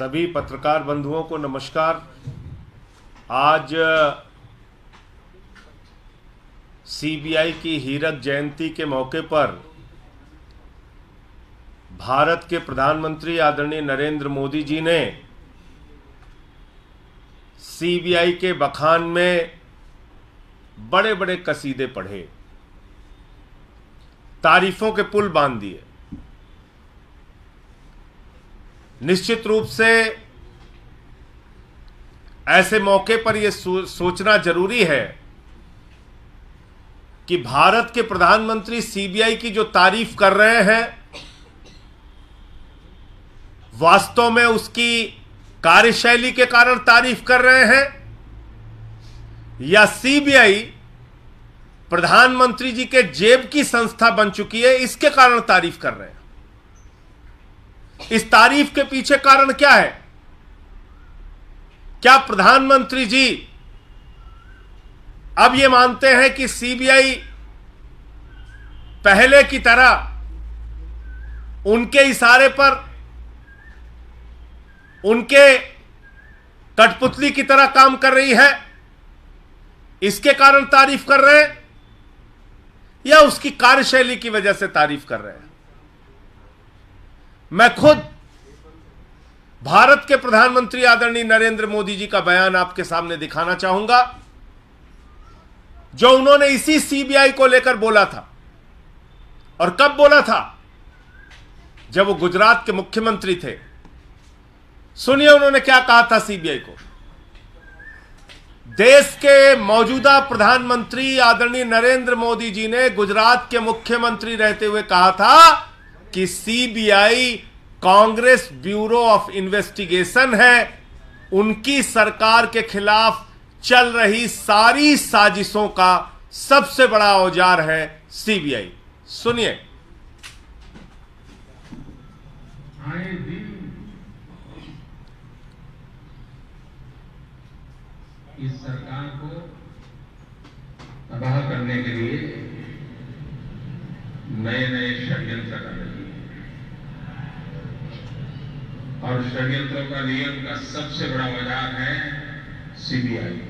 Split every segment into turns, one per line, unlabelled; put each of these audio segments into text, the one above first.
सभी पत्रकार बंधुओं को नमस्कार। आज सीबीआई की हीरक जयंती के मौके पर भारत के प्रधानमंत्री आदरणीय नरेंद्र मोदी जी ने सीबीआई के बखान में बड़े बड़े कसीदे पढ़े, तारीफों के पुल बांध दिए। निश्चित रूप से ऐसे मौके पर यह सोचना जरूरी है कि भारत के प्रधानमंत्री सीबीआई की जो तारीफ कर रहे हैं, वास्तव में उसकी कार्यशैली के कारण तारीफ कर रहे हैं या सीबीआई प्रधानमंत्री जी के जेब की संस्था बन चुकी है, इसके कारण तारीफ कर रहे हैं। इस तारीफ के पीछे कारण क्या है? क्या प्रधानमंत्री जी अब यह मानते हैं कि सीबीआई पहले की तरह उनके इशारे पर, उनके कठपुतली की तरह काम कर रही है, इसके कारण तारीफ कर रहे हैं या उसकी कार्यशैली की वजह से तारीफ कर रहे हैं? मैं खुद भारत के प्रधानमंत्री आदरणीय नरेंद्र मोदी जी का बयान आपके सामने दिखाना चाहूंगा, जो उन्होंने इसी सीबीआई को लेकर बोला था। और कब बोला था? जब वो गुजरात के मुख्यमंत्री थे। सुनिए उन्होंने क्या कहा था सीबीआई को। देश के मौजूदा प्रधानमंत्री आदरणीय नरेंद्र मोदी जी ने गुजरात के मुख्यमंत्री रहते हुए कहा था कि CBI Congress bureau of investigation है, उनकी सरकार के खिलाफ चल रही सारी साजिशों का सबसे बड़ा औजार है सीबीआई। सुनिए।
आए दिन इस सरकार को तबाह करने के लिए नए नए षड्यंत्र कर रही है और षड्यंत्रों का नियम का सबसे बड़ा औजार है सीबीआई।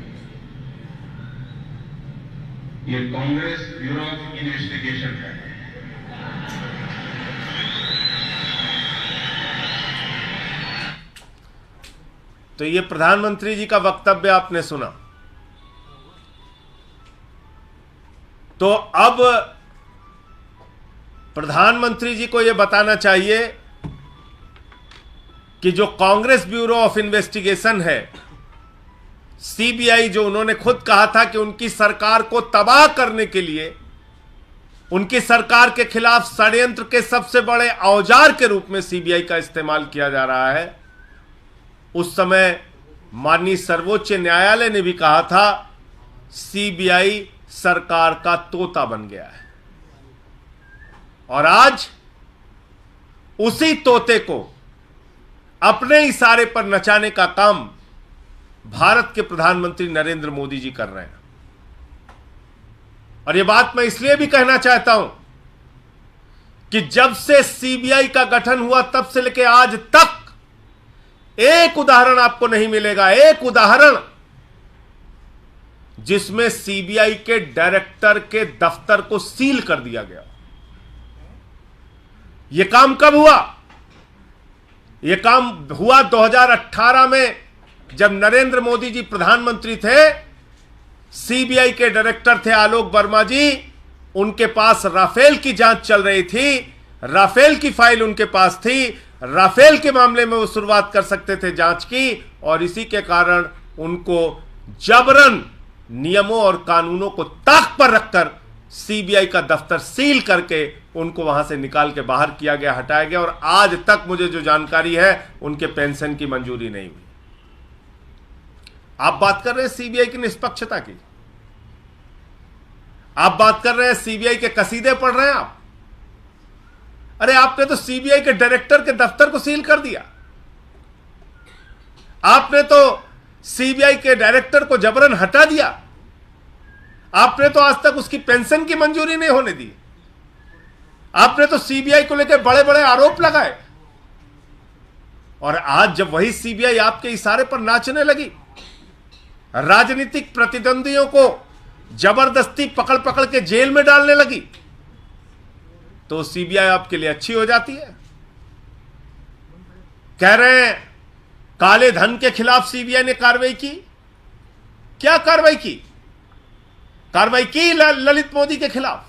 ये कांग्रेस ब्यूरो ऑफ इन्वेस्टिगेशन है।
तो ये प्रधानमंत्री जी का वक्तव्य आपने सुना। तो अब प्रधानमंत्री जी को यह बताना चाहिए कि जो कांग्रेस ब्यूरो ऑफ इन्वेस्टिगेशन है, सीबीआई, जो उन्होंने खुद कहा था कि उनकी सरकार को तबाह करने के लिए, उनकी सरकार के खिलाफ षड्यंत्र के सबसे बड़े औजार के रूप में सीबीआई का इस्तेमाल किया जा रहा है, उस समय माननीय सर्वोच्च न्यायालय ने भी कहा था सीबीआई सरकार का तोता बन गया है। और आज उसी तोते को अपने इशारे पर नचाने का काम भारत के प्रधानमंत्री नरेंद्र मोदी जी कर रहे हैं। और यह बात मैं इसलिए भी कहना चाहता हूं कि जब से सीबीआई का गठन हुआ तब से लेकर आज तक एक उदाहरण आपको नहीं मिलेगा, एक उदाहरण जिसमें सीबीआई के डायरेक्टर के दफ्तर को सील कर दिया गया। यह काम कब हुआ? यह काम हुआ 2018 में, जब नरेंद्र मोदी जी प्रधानमंत्री थे। सीबीआई के डायरेक्टर थे आलोक वर्मा जी, उनके पास राफेल की जांच चल रही थी, राफेल की फाइल उनके पास थी, राफेल के मामले में वो शुरुआत कर सकते थे जांच की, और इसी के कारण उनको जबरन नियमों और कानूनों को ताक पर रखकर सीबीआई का दफ्तर सील करके उनको वहां से निकाल के बाहर किया गया, हटाया गया। और आज तक मुझे जो जानकारी है, उनके पेंशन की मंजूरी नहीं हुई। आप बात कर रहे हैं सीबीआई की निष्पक्षता की, आप बात कर रहे हैं सीबीआई के कसीदे पढ़ रहे हैं आप। अरे आपने तो सीबीआई के डायरेक्टर के दफ्तर को सील कर दिया। आपने तो सीबीआई के डायरेक्टर को जबरन हटा दिया। आपने तो आज तक उसकी पेंशन की मंजूरी नहीं होने दी। आपने तो सीबीआई को लेकर बड़े बड़े आरोप लगाए और आज जब वही सीबीआई आपके इशारे पर नाचने लगी, राजनीतिक प्रतिद्वंदियों को जबरदस्ती पकड़ पकड़ के जेल में डालने लगी, तो सीबीआई आपके लिए अच्छी हो जाती है। कह रहे हैं काले धन के खिलाफ सीबीआई ने कार्रवाई की। क्या कार्रवाई की? कार्रवाई की ललित मोदी के खिलाफ,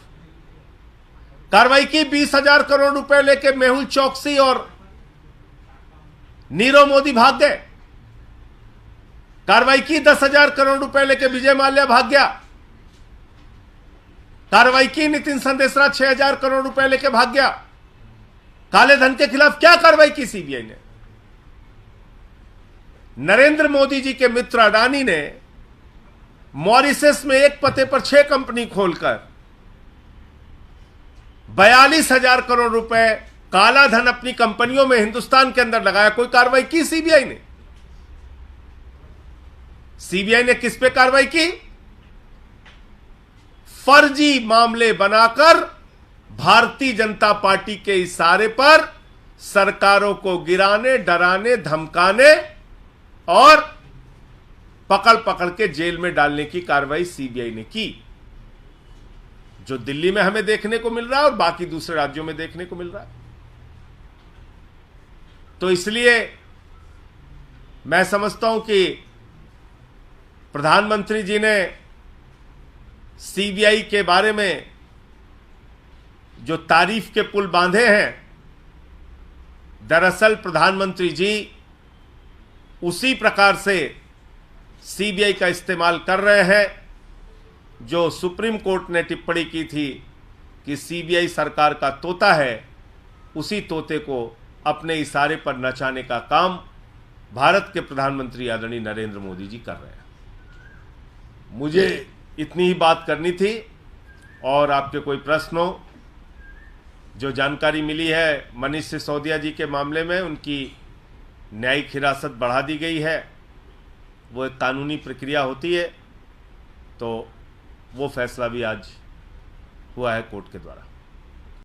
कार्रवाई की 20,000 करोड़ रुपए लेके मेहुल चौकसी और नीरव मोदी भाग गए, कार्रवाई की 10,000 करोड़ रुपए लेके विजय माल्या भाग गया, कार्रवाई की नितिन संदेशरा 6,000 करोड़ रुपए लेके भाग गया। काले धन के खिलाफ क्या कार्रवाई की सीबीआई ने? नरेंद्र मोदी जी के मित्र अडानी ने मॉरिशस में एक पते पर 6 कंपनी खोलकर 42,000 करोड़ रुपए काला धन अपनी कंपनियों में हिंदुस्तान के अंदर लगाया। कोई कार्रवाई की सीबीआई ने? सीबीआई ने किस पे कार्रवाई की? फर्जी मामले बनाकर भारतीय जनता पार्टी के इशारे पर सरकारों को गिराने, डराने, धमकाने और पकड़ पकड़ के जेल में डालने की कार्रवाई सीबीआई ने की, जो दिल्ली में हमें देखने को मिल रहा है और बाकी दूसरे राज्यों में देखने को मिल रहा है। तो इसलिए मैं समझता हूं कि प्रधानमंत्री जी ने सीबीआई के बारे में जो तारीफ के पुल बांधे हैं, दरअसल प्रधानमंत्री जी उसी प्रकार से सीबीआई का इस्तेमाल कर रहे हैं जो सुप्रीम कोर्ट ने टिप्पणी की थी कि सीबीआई सरकार का तोता है। उसी तोते को अपने इशारे पर नचाने का काम भारत के प्रधानमंत्री आदरणीय नरेंद्र मोदी जी कर रहे हैं। मुझे इतनी ही बात करनी थी, और आपके कोई प्रश्न हो? जो जानकारी मिली है मनीष सिसोदिया जी के मामले में, उनकी न्यायिक हिरासत बढ़ा दी गई है। वो एक कानूनी प्रक्रिया होती है, तो वो फैसला भी आज हुआ है कोर्ट के द्वारा।